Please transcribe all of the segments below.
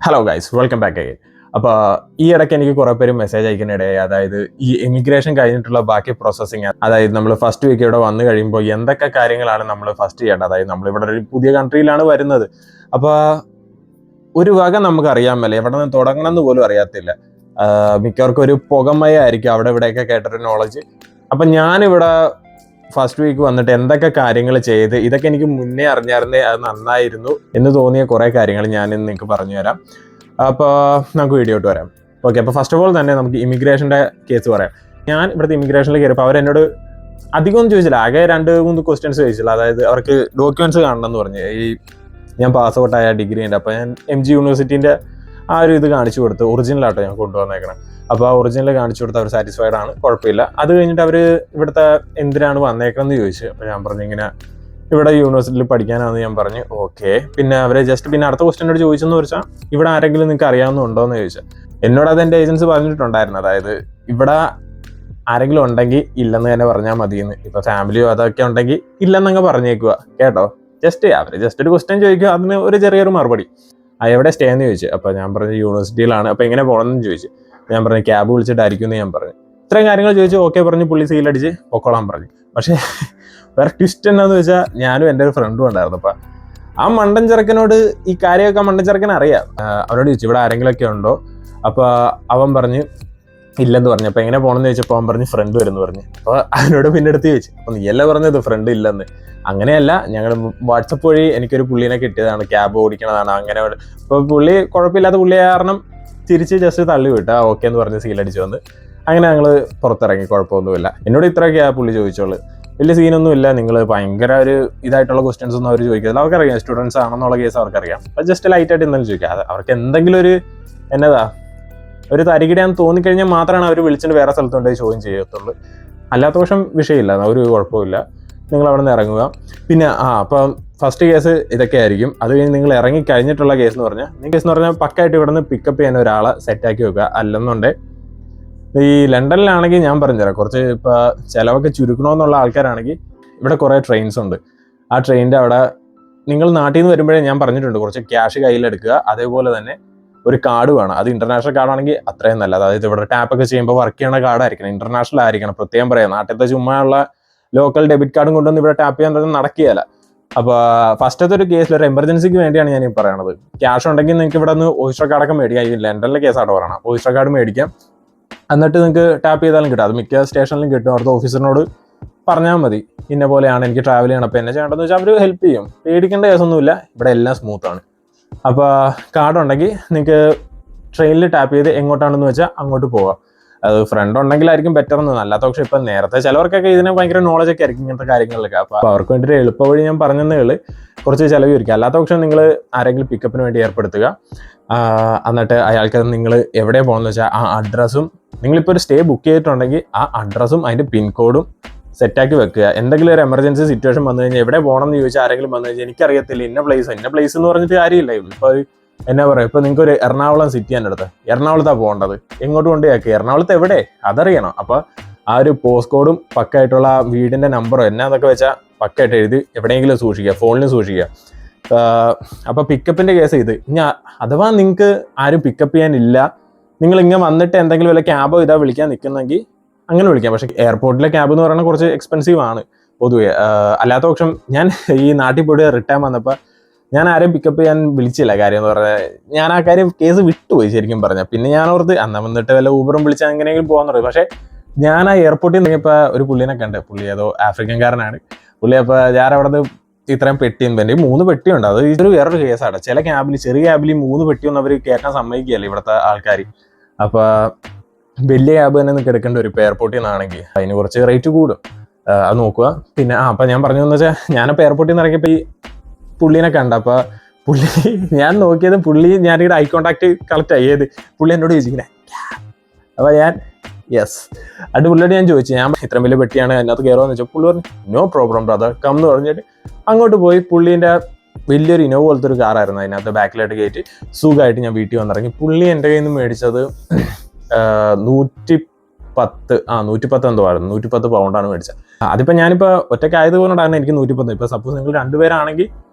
Hello guys, welcome back again. അപ്പോൾ ഈ ഇടയ്ക്ക് എനിക്ക് കുറേ പേര് മെസ്സേജ് അയക്കാനിടയായി. അതായത് ഈ ഇമിഗ്രേഷൻ കഴിഞ്ഞിട്ടുള്ള ബാക്കി പ്രോസസ്സിങ്, അതായത് നമ്മൾ ഫസ്റ്റ് വീക്ക് ഇവിടെ വന്നു കഴിയുമ്പോൾ എന്തൊക്കെ കാര്യങ്ങളാണ് നമ്മൾ ഫസ്റ്റ് ചെയ്യേണ്ടത്. അതായത് നമ്മളിവിടെ ഒരു പുതിയ കൺട്രിയിലാണ് വരുന്നത്. അപ്പോൾ ഒരു വക നമുക്കറിയാമല്ലോ, എവിടെ നിന്ന് തുടങ്ങണം എന്ന് പോലും അറിയത്തില്ല. മിക്കവർക്കും ഒരു പുകമയായിരിക്കും അവിടെ ഇവിടെയൊക്കെ കേട്ടൊരു നോളജ്. അപ്പം ഞാനിവിടെ ഫസ്റ്റ് വീക്ക് വന്നിട്ട് എന്തൊക്കെ കാര്യങ്ങൾ ചെയ്ത്, ഇതൊക്കെ എനിക്ക് മുന്നേ അറിഞ്ഞായിരുന്നേ അത് നന്നായിരുന്നു എന്ന് തോന്നിയ കുറേ കാര്യങ്ങൾ ഞാൻ ഇന്ന് നിങ്ങൾക്ക് പറഞ്ഞു തരാം. അപ്പോൾ നമുക്ക് വീഡിയോട്ട് വരാം. ഓക്കെ, അപ്പോൾ ഫസ്റ്റ് ഓഫ് ഓൾ തന്നെ നമുക്ക് ഇമിഗ്രേഷൻ്റെ കേസ് പറയാം. ഞാൻ ഇവിടുത്തെ ഇമിഗ്രേഷനിൽ കയറിയപ്പോൾ അവരെന്നോട് അധികമൊന്നും ചോദിച്ചില്ല, ആകെ 2-3 ക്വസ്റ്റ്യൻസ് ചോദിച്ചില്ല. അതായത് അവർക്ക് ഡോക്യുമെൻറ്റ്സ് കാണണം എന്ന് പറഞ്ഞു. ഞാൻ പാസ്ഔട്ടായ ഡിഗ്രി ഉണ്ട്. അപ്പോൾ ഞാൻ MG യൂണിവേഴ്സിറ്റീൻ്റെ ആ ഒരു ഇത് കാണിച്ചു കൊടുത്ത്, ഒറിജിനലാട്ടോ ഞാൻ കൊണ്ടുവന്നേക്കണം. അപ്പോൾ ആ ഒറിജിനൽ കാണിച്ചു കൊടുത്ത് അവർ സാറ്റിസ്ഫൈഡ് ആണ്, കുഴപ്പമില്ല. അത് കഴിഞ്ഞിട്ട് അവർ ഇവിടുത്തെ എന്തിനാണ് വന്നേക്കണമെന്ന് ചോദിച്ചു. അപ്പോൾ ഞാൻ പറഞ്ഞു ഇങ്ങനെ ഇവിടെ യൂണിവേഴ്സിറ്റിയിൽ പഠിക്കാനാണെന്ന് ഞാൻ പറഞ്ഞു. ഓക്കെ, പിന്നെ അവരെ പിന്നെ അടുത്ത ക്വസ്റ്റ്യനോട് ചോദിച്ചെന്ന് വെച്ചാൽ ഇവിടെ ആരെങ്കിലും നിങ്ങൾക്ക് അറിയാവുന്നുണ്ടോ എന്ന് ചോദിച്ചാൽ എന്നോട് അത് എൻ്റെ ഏജൻസി പറഞ്ഞിട്ടുണ്ടായിരുന്നു. അതായത് ഇവിടെ ആരെങ്കിലും ഉണ്ടെങ്കിൽ ഇല്ലെന്ന് തന്നെ പറഞ്ഞാൽ മതിയെന്ന്. ഇപ്പോൾ ഫാമിലിയോ അതൊക്കെ ഉണ്ടെങ്കിൽ ഇല്ലെന്നങ്ങ് പറഞ്ഞേക്കുക കേട്ടോ. അവർ ജസ്റ്റ് ഒരു ക്വസ്റ്റ്യൻ ചോദിക്കുക, അതിന് ഒരു ചെറിയൊരു മറുപടി. എവിടെ സ്റ്റേ എന്ന് ചോദിച്ചു. അപ്പോൾ ഞാൻ പറഞ്ഞു യൂണിവേഴ്സിറ്റിയിലാണ്. അപ്പോൾ എങ്ങനെ പോകണമെന്ന് ചോദിച്ചു. ഞാൻ പറഞ്ഞു ക്യാബ് വിളിച്ചിട്ടായിരിക്കും എന്ന് ഞാൻ പറഞ്ഞു. ഇത്രയും കാര്യങ്ങൾ ചോദിച്ചു. ഓക്കെ പറഞ്ഞു, പുള്ളി സീലടിച്ച് പൊക്കോളാൻ പറഞ്ഞു. പക്ഷേ വേറെ ട്വിസ്റ്റ് എന്നാന്ന് വെച്ചാൽ ഞാനും എൻ്റെ ഒരു ഫ്രണ്ടും ഉണ്ടായിരുന്നു. അപ്പം ആ മണ്ടൻ ചെറുക്കനോട് ഈ കാര്യമൊക്കെ മണ്ടൻ ചെറുക്കൻ അറിയാം. അവനോട് ചോദിച്ചു ഇവിടെ ആരെങ്കിലുമൊക്കെ ഉണ്ടോ. അപ്പോൾ അവൻ പറഞ്ഞ് ഇല്ലെന്ന് പറഞ്ഞു. അപ്പോൾ എങ്ങനെ പോകണമെന്ന് ചോദിച്ചപ്പോൾ അവൻ പറഞ്ഞ് ഫ്രണ്ട് വരുമെന്ന് പറഞ്ഞു. അപ്പോൾ അവനോട് പിന്നെ എടുത്ത് ചോദിച്ചു. അപ്പോൾ നീയല്ലേ പറഞ്ഞത് ഫ്രണ്ട് ഇല്ലെന്ന്. അങ്ങനെയല്ല, ഞങ്ങൾ വാട്സപ്പ് വഴി എനിക്കൊരു പുള്ളീനെ കിട്ടിയതാണ്, ക്യാബ് ഓടിക്കണതാണ്. അങ്ങനെ അപ്പോൾ പുള്ളി കുഴപ്പമില്ലാത്ത പുള്ളിയെ കാരണം തിരിച്ച് ജസ്റ്റ് തള്ളി വിട്ടു. ഓക്കെ എന്ന് പറഞ്ഞ് സീലടിച്ച് വന്ന് അങ്ങനെ ഞങ്ങൾ പുറത്തിറങ്ങി. കുഴപ്പമൊന്നുമില്ല. എന്നോട് ഇത്രയൊക്കെ ആ പുള്ളി ചോദിച്ചോളൂ. വലിയ സീനൊന്നും ഇല്ല. നിങ്ങൾ ഭയങ്കര ഒരു ഇതായിട്ടുള്ള ക്വസ്റ്റ്യൻസ് ഒന്നും അവർ ചോദിക്കില്ല. അവർക്കറിയാം സ്റ്റുഡൻസ് ആണെന്നുള്ള കേസ് അവർക്കറിയാം. അപ്പോൾ ജസ്റ്റ് ലൈറ്റായിട്ട് ഇന്നലെ ചോദിക്കുക. അവർക്ക് എന്തെങ്കിലും ഒരു ഒരു തരികിടാന്ന് തോന്നിക്കഴിഞ്ഞാൽ മാത്രമാണ് അവർ വിളിച്ചിട്ട് വേറെ സ്ഥലത്തുകൊണ്ടേ ചോദ്യം ചെയ്യത്തുള്ളൂ. അല്ലാത്ത പക്ഷം വിഷയമില്ല, ഒരു കുഴപ്പമില്ല. നിങ്ങൾ അവിടെ നിന്ന് ഇറങ്ങുക. പിന്നെ അപ്പം ഫസ്റ്റ് കേസ് ഇതൊക്കെ ആയിരിക്കും. അത് കഴിഞ്ഞ് നിങ്ങൾ ഇറങ്ങി കഴിഞ്ഞിട്ടുള്ള കേസ് എന്ന് പറഞ്ഞാൽ പക്കായിട്ട് ഇവിടെ നിന്ന് പിക്കപ്പ് ചെയ്യാൻ ഒരാളെ സെറ്റാക്കി വെക്കുക. അല്ലെന്നുണ്ടെങ്കിൽ ഈ ലണ്ടനിലാണെങ്കിൽ ഞാൻ പറഞ്ഞുതരാം, കുറച്ച് ഇപ്പോൾ ചിലവൊക്കെ ചുരുക്കണമെന്നുള്ള ആൾക്കാരാണെങ്കിൽ ഇവിടെ കുറേ ട്രെയിൻസ് ഉണ്ട്. ആ ട്രെയിനിൻ്റെ അവിടെ നിങ്ങൾ നാട്ടിൽ നിന്ന് വരുമ്പോഴേ ഞാൻ പറഞ്ഞിട്ടുണ്ട് കുറച്ച് ക്യാഷ് കയ്യിലെടുക്കുക. അതേപോലെ തന്നെ ഒരു കാർഡ് വേണം. അത് ഇന്റർനാഷണൽ കാർഡാണെങ്കിൽ അത്രയും നല്ലത്. അതായത് ഇവിടെ ടാപ്പൊക്കെ ചെയ്യുമ്പോൾ വർക്ക് ചെയ്യണ കാർഡായിരിക്കണം, ഇന്റർനാഷണൽ ആയിരിക്കണം. പ്രത്യേകം പറയാം, നാട്ടിലത്തെ ചുമ്മാ ഉള്ള ലോക്കൽ ഡെബിറ്റ് കാർഡും കൊണ്ടൊന്നും ഇവിടെ ടാപ്പ് ചെയ്യാൻ നടക്കുകയല്ല. അപ്പോൾ ഫസ്റ്റത്തെ ഒരു കേസിൽ ഒരു എമർജൻസിക്ക് വേണ്ടിയാണ് ഞാൻ ഈ പറയണത്. ക്യാഷ് ഉണ്ടെങ്കിൽ നിങ്ങൾക്ക് ഇവിടെ നിന്ന് ഓയിസ്റ്റർ കാർഡൊക്കെ മേടിക്കാം. ഈ ലണ്ടനിലെ കേസായിട്ട് പറയണം, ഓയിസ്റ്റർ കാർഡ് മേടിക്കാം. എന്നിട്ട് നിങ്ങൾക്ക് ടാപ്പ് ചെയ്താലും കിട്ടും. അത് മിക്ക സ്റ്റേഷനിലും കിട്ടും. അവിടുത്തെ ഓഫീസറിനോട് പറഞ്ഞാൽ മതി, ഇന്ന പോലെയാണ് എനിക്ക് ട്രാവൽ ചെയ്യണം, അപ്പോൾ എന്നെ ചെയ്യേണ്ടതെന്ന് വെച്ചാൽ അവർ ഹെൽപ്പ് ചെയ്യും. പേടിക്കേണ്ട കേസൊന്നുമില്ല, ഇവിടെ എല്ലാം സ്മൂത്താണ്. അപ്പോൾ കാർഡ് ഉണ്ടെങ്കിൽ നിങ്ങൾക്ക് ട്രെയിനിൽ ടാപ്പ് ചെയ്ത് എങ്ങോട്ടാണെന്ന് വെച്ചാൽ അങ്ങോട്ട് പോകാം. അത് ഫ്രണ്ട് ഉണ്ടെങ്കിലായിരിക്കും ബെറ്റർ എന്ന്. അല്ലാത്ത പക്ഷേ ഇപ്പം നേരത്തെ ചിലവർക്കൊക്കെ ഇതിനെ ഭയങ്കര നോളജൊക്കെ ആയിരിക്കും ഇങ്ങനത്തെ കാര്യങ്ങളിലൊക്കെ. അപ്പോൾ അവർക്ക് വേണ്ടിയിട്ട് എളുപ്പ വഴി ഞാൻ പറഞ്ഞെന്നുകൾ കുറച്ച് ചിലവ് ഇരിക്കും. അല്ലാത്ത പക്ഷേ നിങ്ങൾ ആരെങ്കിലും പിക്കപ്പിന് വേണ്ടി ഏർപ്പെടുത്തുക. എന്നിട്ട് അയാൾക്ക് നിങ്ങൾ എവിടെ പോകണമെന്ന് വെച്ചാൽ ആ അഡ്രസ്സും, നിങ്ങളിപ്പോൾ ഒരു സ്റ്റേ ബുക്ക് ചെയ്തിട്ടുണ്ടെങ്കിൽ ആ അഡ്രസ്സും അതിൻ്റെ പിൻകോഡും സെറ്റാക്കി വെക്കുക. എന്തെങ്കിലും ഒരു എമർജൻസി സിറ്റുവേഷൻ വന്നു കഴിഞ്ഞാൽ എവിടെ പോകണം എന്ന് ചോദിച്ചാൽ ആരെങ്കിലും വന്നു കഴിഞ്ഞാൽ എനിക്കറിയത്തില്ല, ഇന്ന പ്ലേസ് എന്ന് പറഞ്ഞിട്ട് കാര്യമില്ല. ഇപ്പോൾ എന്നാ പറയുക, ഇപ്പോൾ നിങ്ങൾക്ക് ഒരു എറണാകുളം സിറ്റി എൻ്റെ അടുത്ത്, എറണാകുളത്താണ് പോകേണ്ടത്, എങ്ങോട്ട് കൊണ്ടുപോയാക്കുക, എറണാകുളത്ത് എവിടെ അതറിയണം. അപ്പോൾ ആ ഒരു പോസ്റ്റ് കോഡും പക്കായിട്ടുള്ള വീടിൻ്റെ നമ്പറോ എന്നാന്നൊക്കെ വെച്ചാൽ പക്കായിട്ട് എഴുതി എവിടെയെങ്കിലും സൂക്ഷിക്കുക, ഫോണിൽ സൂക്ഷിക്കുക. അപ്പോൾ പിക്കപ്പിൻ്റെ കേസ് ഇത്. ഇനി അഥവാ നിങ്ങൾക്ക് ആരും പിക്കപ്പ് ചെയ്യാനില്ല, നിങ്ങൾ ഇങ്ങനെ വന്നിട്ട് എന്തെങ്കിലും വല്ല ക്യാബോ വിളിക്കാൻ നിൽക്കുന്നെങ്കിൽ അങ്ങനെ വിളിക്കാം. പക്ഷേ എയർപോർട്ടിലെ ക്യാബ് എന്ന് പറയുന്നത് കുറച്ച് എക്സ്പെൻസീവ് ആണ് പൊതുവെ. അല്ലാത്ത പക്ഷം ഞാൻ ഈ നാട്ടിൽ പോയിട്ട് റിട്ടേൺ വന്നപ്പോൾ ഞാൻ ആരെയും പിക്കപ്പ് ചെയ്യാൻ വിളിച്ചില്ല. കാര്യം എന്ന് പറഞ്ഞാൽ ഞാൻ ആ കാര്യം കേസ് വിട്ടുപോയി ശരിക്കും പറഞ്ഞാൽ. പിന്നെ ഞാൻ ഓർത്ത് അന്ന് വന്നിട്ട് വല്ല ഊബറും വിളിച്ച് എങ്ങനെയെങ്കിലും പോകാൻ പറയും. പക്ഷേ ഞാൻ ആ എയർപോർട്ടിൽ നിന്നിപ്പോൾ ഒരു പുള്ളിനെ കണ്ട്. പുള്ളി ഏതോ ആഫ്രിക്കൻകാരനാണ് പുള്ളി. അപ്പോൾ ഞാൻ അവിടെ നിന്ന് ഇത്രയും പെട്ടിയും എൻ്റെ 3 പെട്ടിയുണ്ട്. അത് ഇതൊരു വേറൊരു കേസാണ്. ചില ക്യാബിൽ, ചെറിയ ക്യാബിൽ 3 പെട്ടിയൊന്നും അവർ കയറ്റാൻ സമ്മതിക്കുകയല്ല ഇവിടുത്തെ ആൾക്കാർ. അപ്പോൾ വലിയ ക്യാബ് തന്നെ നിങ്ങൾക്ക് എടുക്കേണ്ടി വരും ഇപ്പോൾ എയർപോർട്ടിൽ നിന്നാണെങ്കിൽ. അതിന് കുറച്ച് റേറ്റ് കൂടും, അത് നോക്കുക. പിന്നെ അപ്പം ഞാൻ പറഞ്ഞതെന്ന് വെച്ചാൽ ഞാനപ്പോൾ എയർപോർട്ടിൽ നിന്ന് ഇറങ്ങിയപ്പോൾ ഈ പുള്ളീനെ കണ്ട. അപ്പോൾ പുള്ളി ഞാൻ നോക്കിയത് ഞാനിവിടെ ഐ കോണ്ടാക്ട് കളക്ട് ആയത്. പുള്ളി എന്നോട് ചോദിച്ചിങ്ങനെ. അപ്പോൾ ഞാൻ യെസ് അത് പുള്ളിയോട് ഞാൻ ചോദിച്ചു, ഞാൻ ഇത്രയും വലിയ പെട്ടിയാണ് അതിനകത്ത് കയറുമെന്ന് വെച്ചാൽ പുള്ളി പറഞ്ഞു നോ പ്രോബ്ലം ബ്രദർ കം എന്ന് പറഞ്ഞിട്ട് അങ്ങോട്ട് പോയി. പുള്ളീൻ്റെ വലിയൊരു ഇനോവ പോലത്തെ ഒരു കാറായിരുന്നു, അതിനകത്ത് ബാക്കിലായിട്ട് കയറ്റി സുഖമായിട്ട് ഞാൻ വീട്ടിൽ വന്നിറങ്ങി. പുള്ളി എൻ്റെ കയ്യിൽ നിന്ന് മേടിച്ചത് 110 എന്തോ ആയിരുന്നു, 110 പൗണ്ടാണ് മേടിച്ചത്. അതിപ്പോൾ ഞാനിപ്പോൾ ഒറ്റയ്ക്കായതുകൊണ്ടാണ് എനിക്ക് 110. ഇപ്പോൾ സപ്പോസ് നിങ്ങൾ 2 പേരാണെങ്കിൽ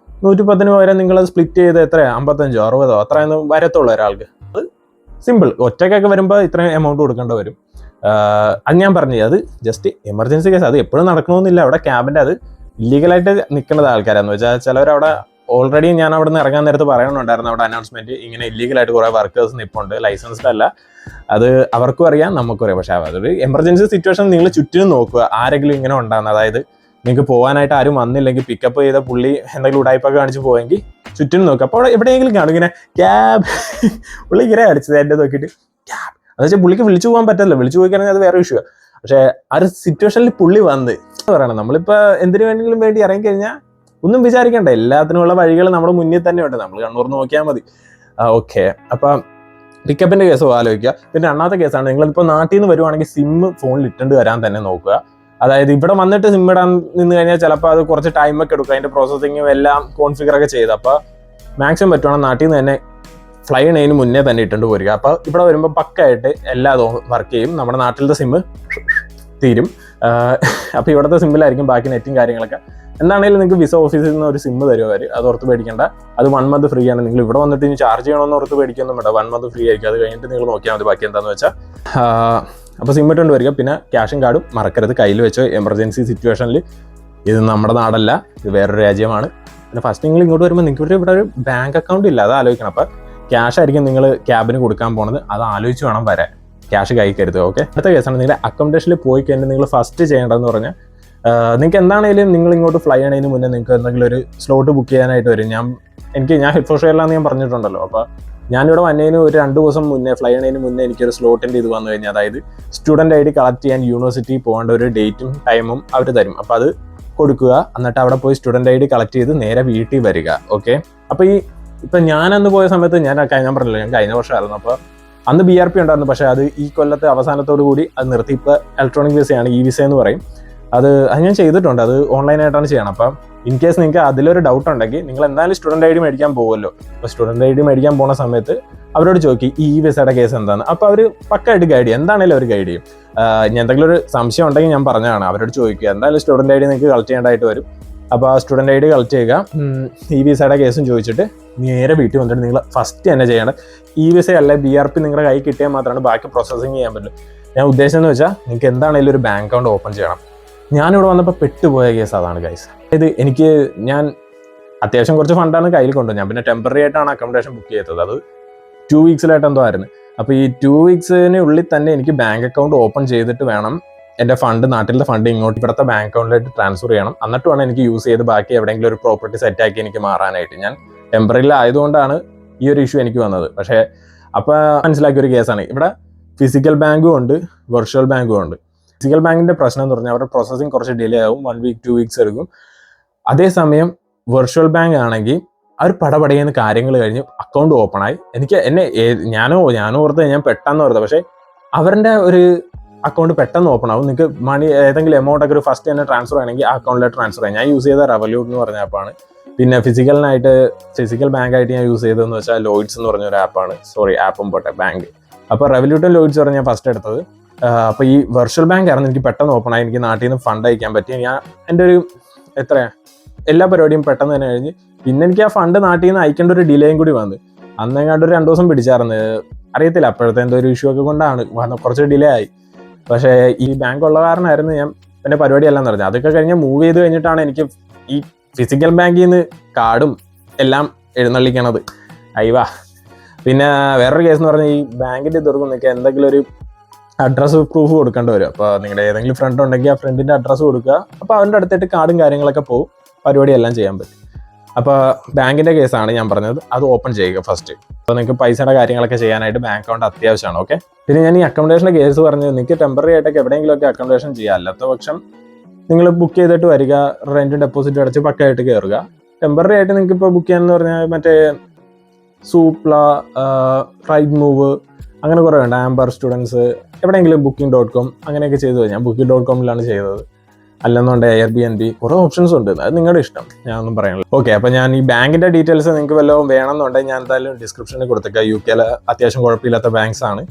110 പകരം നിങ്ങൾ സ്പ്ലിറ്റ് ചെയ്ത് എത്രയാണ് 55 60 അത്രയൊന്നും വരത്തുള്ളൂ ഒരാൾക്ക്. അത് സിമ്പിൾ. ഒറ്റയ്ക്കൊക്കെ വരുമ്പോൾ ഇത്രയും എമൗണ്ട് കൊടുക്കേണ്ടി വരും. അത് ഞാൻ പറഞ്ഞു, അത് ജസ്റ്റ് എമർജൻസി കേസ്. അത് എപ്പോഴും നടക്കണമെന്നില്ല. അവിടെ ക്യാബിൻ്റെ അത് ഇല്ലീഗലായിട്ട് നിൽക്കുന്നത് ആൾക്കാരാന്ന് വെച്ചാൽ ചിലവരവിടെ ഓൾറെഡി ഞാൻ അവിടെ നിന്ന് ഇറങ്ങാൻ നേരത്ത് പറയണുണ്ടായിരുന്നു അവിടെ അനൗൺസ്മെന്റ്, ഇങ്ങനെ ഇല്ലീഗലായിട്ട് കുറേ വർക്കേഴ്സ് നിൽപ്പുണ്ട്, ലൈസൻസ്ഡ് അല്ല. അത് അവർക്കും അറിയാം, നമുക്കും അറിയാം. പക്ഷേ അതൊരു എമർജൻസി സിറ്റുവേഷൻ നിങ്ങൾ ചുറ്റിനും നോക്കുക, ആരെങ്കിലും ഇങ്ങനെ ഉണ്ടാകുന്നത്. അതായത് നിങ്ങൾക്ക് പോകാനായിട്ട് ആരും വന്നില്ലെങ്കിൽ പിക്കപ്പ് ചെയ്ത പുള്ളി എന്തെങ്കിലും ഉടായ്പൊക്കെ കാണിച്ച് പോയെങ്കിൽ ചുറ്റിനും നോക്കുക. അപ്പോൾ അവിടെ എവിടെയെങ്കിലും കാണും ഇങ്ങനെ ക്യാബ്, പുള്ളി ഇങ്ങനെ അടിച്ചത് എൻ്റെ നോക്കിയിട്ട് ക്യാബ്. എന്ന് വെച്ചാൽ പുള്ളിക്ക് വിളിച്ചു പോകാൻ പറ്റില്ല, വിളിച്ചു പോയി കഴിഞ്ഞാൽ അത് വേറെ ഇഷ്യൂ. പക്ഷേ ആ ഒരു സിറ്റുവേഷനിൽ പുള്ളി വന്ന് പറയണം. നമ്മളിപ്പോൾ എന്തിനു വേണമെങ്കിലും വേണ്ടി ഇറങ്ങിക്കഴിഞ്ഞാൽ ഒന്നും വിചാരിക്കണ്ട, എല്ലാത്തിനുമുള്ള വഴികൾ നമ്മുടെ മുന്നിൽ തന്നെ ഉണ്ട്, നമ്മൾ കണ്ണൂർന്ന് നോക്കിയാൽ മതി. ഓക്കെ, അപ്പം പിക്കപ്പിന്റെ കേസ് ആലോചിക്കുക. പിന്നെ രണ്ടാമത്തെ കേസാണ്, നിങ്ങളിപ്പോൾ നാട്ടിൽ നിന്ന് വരുവാണെങ്കിൽ സിം ഫോണിൽ ഇട്ടുണ്ട് വരാൻ തന്നെ നോക്കുക. അതായത് ഇവിടെ വന്നിട്ട് സിം ഇടാൻ നിന്ന് കഴിഞ്ഞാൽ ചിലപ്പോൾ അത് കുറച്ച് ടൈമൊക്കെ എടുക്കും, അതിന്റെ പ്രോസസ്സിങ്ങും എല്ലാം കോൺഫിഗറൊക്കെ ചെയ്ത്. അപ്പോൾ മാക്സിമം പറ്റുവാണെങ്കിൽ നാട്ടിൽ നിന്ന് തന്നെ ഫ്ലൈ ചെയ്യുന്നതിന് മുന്നേ തന്നെ ഇട്ടുണ്ട് പോരുക. അപ്പോൾ ഇവിടെ വരുമ്പോൾ പക്കായിട്ട് എല്ലാ വർക്ക് ചെയ്യും, നമ്മുടെ നാട്ടിലത്തെ സിമ്മ് തീരും. അപ്പോൾ ഇവിടുത്തെ സിമ്മിലായിരിക്കും ബാക്കി നെറ്റും കാര്യങ്ങളൊക്കെ. എന്താണെങ്കിലും നിങ്ങൾക്ക് വിസ ഓഫീസിൽ നിന്ന് ഒരു സിമ്മ് തരുമോ അവർ, അത് ഓർത്ത് പേടിക്കേണ്ട. അത് 1 month ഫ്രീ ആണ്. നിങ്ങൾ ഇവിടെ വന്നിട്ട് ഇനി ചാർജ് ചെയ്യണമെന്ന് ഓർത്ത് പേടിക്കൊന്നും വേണ്ട, 1 month ഫ്രീ ആയിരിക്കും. അത് കഴിഞ്ഞിട്ട് നിങ്ങൾ നോക്കിയാൽ മതി ബാക്കി എന്താണെന്ന് വെച്ചാൽ. അപ്പോൾ സിം ഇട്ടുകൊണ്ട് വരിക. പിന്നെ ക്യാഷും കാർഡും മറക്കരുത്, കയ്യിൽ വെച്ചോ. എമർജൻസി സിറ്റുവേഷനിൽ ഇത് നമ്മുടെ നാടല്ല, ഇത് വേറൊരു രാജ്യമാണ്. പിന്നെ ഫസ്റ്റ് നിങ്ങൾ ഇങ്ങോട്ട് വരുമ്പോൾ നിങ്ങൾക്ക് ഇവിടെ ഒരു ബാങ്ക് അക്കൗണ്ട് ഇല്ല, അത് ആലോചിക്കണം. അപ്പോൾ ക്യാഷ് ആയിരിക്കും നിങ്ങൾ ക്യാബിന് കൊടുക്കാൻ പോകുന്നത്, അത് ആലോചിച്ച് വേണം വരാൻ. ക്യാഷ് കൈ കരുതുക. ഓക്കെ, അടുത്ത കേസാണ് നിങ്ങളുടെ അക്കോമഡേഷനിൽ പോയി കഴിഞ്ഞാൽ നിങ്ങൾ ഫസ്റ്റ് ചെയ്യേണ്ടതെന്ന് പറഞ്ഞാൽ, നിങ്ങൾക്ക് എന്താണെങ്കിലും നിങ്ങൾ ഇങ്ങോട്ട് ഫ്ലൈ ചെയ്യണതിന് മുന്നേ നിങ്ങൾക്ക് എന്തെങ്കിലും ഒരു സ്ലോട്ട് ബുക്ക് ചെയ്യാനായിട്ട് വരും. ഞാൻ ഹെഡ് ഫോർ ഷെയറിലാന്ന് ഞാൻ പറഞ്ഞിട്ടുണ്ടല്ലോ. അപ്പോൾ ഞാനിവിടെ വന്നതിന് ഒരു 2 ദിവസം മുന്നേ, ഫ്ലൈ ചെയ്യണതിന് മുന്നേ എനിക്കൊരു സ്ലോട്ടിൻ്റെ ഇത് വന്നു കഴിഞ്ഞാൽ, അതായത് സ്റ്റുഡൻറ് ID കളക്ട് ചെയ്യാൻ യൂണിവേഴ്സിറ്റി പോകേണ്ട ഒരു ഡേറ്റും ടൈമും അവർ തരും. അപ്പോൾ അത് കൊടുക്കുക, എന്നിട്ട് അവിടെ പോയി സ്റ്റുഡൻറ് ID കളക്ട് ചെയ്ത് നേരെ വീട്ടിൽ വരിക. ഓക്കെ, അപ്പോൾ ഇപ്പം ഞാനന്ന് പോയ സമയത്ത് ഞാൻ പറഞ്ഞില്ല, ഞാൻ കഴിഞ്ഞ വർഷമായിരുന്നു. അപ്പോൾ അന്ന് BRP ഉണ്ടായിരുന്നു, പക്ഷേ അത് ഈ കൊല്ലത്തെ അവസാനത്തോടു കൂടി അത് നിർത്തി. ഇപ്പോൾ ഇലക്ട്രോണിക് വിസയാണ്, ഈ വിസ എന്ന് പറയും. അത് ഞാൻ ചെയ്തിട്ടുണ്ട്, അത് ഓൺലൈനായിട്ടാണ് ചെയ്യണം. അപ്പം ഇൻ കേസ് നിങ്ങൾക്ക് അതിലൊരു ഡൗട്ട് ഉണ്ടെങ്കിൽ നിങ്ങൾ എന്തായാലും സ്റ്റുഡൻറ് ID മേടിക്കാൻ പോകുമല്ലോ. അപ്പോൾ സ്റ്റുഡൻറ് ID മേടിക്കാൻ പോകുന്ന സമയത്ത് അവരോട് ചോദിക്കും ഈ വിസയുടെ കേസ് എന്താണ്. അപ്പോൾ അവർ പക്കായിട്ട് ഗൈഡ് ചെയ്യും, എന്താണെങ്കിലും അവർ ഗൈഡ് ചെയ്യും. ഞാൻ എന്തെങ്കിലും ഒരു സംശയം ഉണ്ടെങ്കിൽ ഞാൻ പറഞ്ഞതാണ്, അവരോട് ചോദിക്കുക. എന്തായാലും സ്റ്റുഡൻറ് ID നിങ്ങൾക്ക് കളക്ട് ചെയ്യേണ്ടതായിട്ട് വരും. അപ്പോൾ ആ സ്റ്റുഡൻറ് ID കളക്ട് ചെയ്യുക, ഈ വിസയുടെ കേസും ചോദിച്ചിട്ട് നേരെ വീട്ടിൽ വന്നിട്ട് നിങ്ങൾ ഫസ്റ്റ് തന്നെ ചെയ്യേണ്ടത് ഈ വിസ അല്ല BRP നിങ്ങളുടെ കൈ കിട്ടിയാൽ മാത്രമാണ് ബാക്കി പ്രോസസ്സിങ് ചെയ്യാൻ പറ്റുള്ളൂ. ഞാൻ ഉദ്ദേശിച്ചതെന്ന് വെച്ചാൽ നിങ്ങൾക്ക് എന്താണെങ്കിലും ഒരു ബാങ്ക് അക്കൗണ്ട് ഓപ്പൺ ചെയ്യണം. ഞാനിവിടെ വന്നപ്പോൾ പെട്ടുപോയ കേസ് അതാണ് ഗൈസ്. അതായത് ഞാൻ അത്യാവശ്യം കുറച്ച് ഫണ്ടാണ് കയ്യിൽ കൊണ്ടുവന്നത്. ഞാൻ പിന്നെ ടെമ്പററി ആയിട്ടാണ് അക്കോമഡേഷൻ ബുക്ക് ചെയ്തത്, അത് 2 weeksലായിട്ട് എന്തോ ആയിരുന്നു. അപ്പോൾ ഈ 2 weeksനുള്ളിൽ തന്നെ എനിക്ക് ബാങ്ക് അക്കൗണ്ട് ഓപ്പൺ ചെയ്തിട്ട് വേണം എൻ്റെ നാട്ടിലത്തെ ഫണ്ട് ഇങ്ങോട്ട് ഇവിടുത്തെ ബാങ്ക് അക്കൗണ്ടിലായിട്ട് ട്രാൻസ്ഫർ ചെയ്യണം. എന്നിട്ട് വേണം എനിക്ക് യൂസ് ചെയ്ത് ബാക്കി എവിടെയെങ്കിലും ഒരു പ്രോപ്പർട്ടി സെറ്റാക്കി എനിക്ക് മാറാനായിട്ട്. ഞാൻ ടെമ്പററിയിലായതുകൊണ്ടാണ് ഈ ഒരു ഇഷ്യൂ എനിക്ക് വന്നത്. പക്ഷേ അപ്പോൾ മനസ്സിലാക്കിയൊരു കേസാണ്, ഇവിടെ ഫിസിക്കൽ ബാങ്കും ഉണ്ട്, വെർച്വൽ ബാങ്കും ഉണ്ട്. ഫിസിക്കൽ ബാങ്കിൻ്റെ പ്രശ്നം എന്ന് പറഞ്ഞാൽ അവരുടെ പ്രോസസ്സിങ് കുറച്ച് ഡിലേ ആവും, 1 week 2 weeks എടുക്കും. അതേസമയം വെർച്വൽ ബാങ്ക് ആണെങ്കിൽ അവർ പടപടയുന്ന കാര്യങ്ങൾ കഴിഞ്ഞ് അക്കൗണ്ട് ഓപ്പണായി. ഞാനോ ഓർത്ത് ഞാൻ പെട്ടെന്ന് ഓർത്തത്, പക്ഷേ അവരുടെ ഒരു അക്കൗണ്ട് പെട്ടെന്ന് ഓപ്പൺ ആവും. നിങ്ങൾക്ക് മണി ഏതെങ്കിലും എമൗണ്ട് ഒക്കെ ഒരു ഫസ്റ്റ് തന്നെ ട്രാൻസ്ഫർ ആണെങ്കിൽ ആ അക്കൗണ്ടിലേക്ക് ട്രാൻസ്ഫർ ചെയ്യാം. ഞാൻ യൂസ് ചെയ്ത റെവല്യൂട്ട് എന്ന് പറഞ്ഞ ആപ്പാണ്. പിന്നെ ഫിസിക്കൽ ബാങ്കായിട്ട് ഞാൻ യൂസ് ചെയ്തതെന്ന് വെച്ചാൽ ലോയിഡ്സ് എന്ന് പറഞ്ഞൊരു ആപ്പാണ്. ആപ്പും പോട്ടെ, ബാങ്ക്. അപ്പോൾ റെവല്യൂട്ടും ലോയിഡ്സ് പറഞ്ഞാൽ ഞാൻ ഫസ്റ്റ് എടുത്തത്. അപ്പോൾ ഈ വെർച്വൽ ബാങ്ക് ആയിരുന്നു എനിക്ക് പെട്ടെന്ന് ഓപ്പൺ ആയി, എനിക്ക് നാട്ടിൽ നിന്ന് ഫണ്ട് അയക്കാൻ പറ്റി. ഞാൻ എൻ്റെ ഒരു എല്ലാ പരിപാടിയും പെട്ടെന്ന് തന്നെ കഴിഞ്ഞ്. പിന്നെ എനിക്ക് ആ ഫണ്ട് നാട്ടിൽ നിന്ന് അയക്കേണ്ട ഒരു ഡിലേയും കൂടി വന്നു. അന്നെങ്ങാണ്ട് ഒരു 2 ദിവസം പിടിച്ചായിരുന്നു, അറിയത്തില്ല, അപ്പോഴത്തെ എന്തോ ഒരു ഇഷ്യൂ ഒക്കെ കൊണ്ടാണ് കുറച്ച് ഡിലേ ആയി. പക്ഷേ ഈ ബാങ്ക് ഉള്ള കാരണമായിരുന്നു ഞാൻ പിന്നെ പരിപാടിയെല്ലാം നടന്നത്. അതൊക്കെ കഴിഞ്ഞ് മൂവ് ചെയ്ത് കഴിഞ്ഞിട്ടാണ് എനിക്ക് ഈ ഫിസിക്കൽ ബാങ്കിൽ നിന്ന് കാർഡും എല്ലാം എഴുന്നള്ളിക്കണത്. അയ്യവാ. പിന്നെ വേറൊരു കേസ് എന്ന് പറഞ്ഞാൽ ഈ ബാങ്കിൻ്റെ തുറക്കും നിങ്ങൾക്ക് എന്തെങ്കിലും ഒരു അഡ്രസ്സ് പ്രൂഫ് കൊടുക്കേണ്ടി വരും. അപ്പോൾ നിങ്ങളുടെ ഏതെങ്കിലും ഫ്രണ്ട് ഉണ്ടെങ്കിൽ ആ ഫ്രണ്ടിൻ്റെ അഡ്രസ്സ് കൊടുക്കുക. അപ്പോൾ അവൻ്റെ അടുത്തായിട്ട് കാർഡും കാര്യങ്ങളൊക്കെ പോകും, പരിപാടിയെല്ലാം ചെയ്യാൻ പറ്റും. അപ്പോൾ ബാങ്കിൻ്റെ കേസാണ് ഞാൻ പറഞ്ഞത്, അത് ഓപ്പൺ ചെയ്യുക ഫസ്റ്റ്. അപ്പോൾ നിങ്ങൾക്ക് പൈസയുടെ കാര്യങ്ങളൊക്കെ ചെയ്യാനായിട്ട് ബാങ്ക് അക്കൗണ്ട് അത്യാവശ്യമാണ്. ഓക്കെ, പിന്നെ ഞാൻ ഈ അക്കോമഡേഷൻ്റെ കേസ് പറഞ്ഞത് നിങ്ങൾക്ക് ടെമ്പററി ആയിട്ടൊക്കെ എവിടെയെങ്കിലുമൊക്കെ അക്കോമഡേഷൻ ചെയ്യാം. അല്ലാത്ത പക്ഷം നിങ്ങൾ ബുക്ക് ചെയ്തിട്ട് വരിക, റെൻറ്റ് ഡെപ്പോസിറ്റ് അടച്ച് പക്കായിട്ട് കയറുക. ടെമ്പററി ആയിട്ട് നിങ്ങൾക്ക് ഇപ്പോൾ ബുക്ക് ചെയ്യാമെന്ന് പറഞ്ഞാൽ മറ്റേ സൂപ്ല, റൈഡ് മൂവ്, അങ്ങനെ കുറേ ഉണ്ട്, ആംബർ സ്റ്റുഡൻസ്, എവിടെയെങ്കിലും booking.com അങ്ങനെയൊക്കെ ചെയ്തു. ഞാൻ booking.comലാണ് ചെയ്തത്. അല്ലെന്നുണ്ട് Airbnb, കുറേ ഓപ്ഷൻസ് ഉണ്ട്, അത് നിങ്ങളുടെ ഇഷ്ടം, ഞാനൊന്നും പറയാനില്ല. ഓക്കെ, അപ്പോൾ ഞാൻ ഈ ബാങ്കിൻ്റെ ഡീറ്റെയിൽസ് നിങ്ങൾക്ക് വല്ലതും വേണമെന്നുണ്ടെങ്കിൽ ഞാൻ എന്തായാലും ഡിസ്ക്രിപ്ഷനിൽ കൊടുത്തേക്കാം. UK അത്യാവശ്യം കുഴപ്പമില്ലാത്ത ബാങ്ക്സ് ആണ്.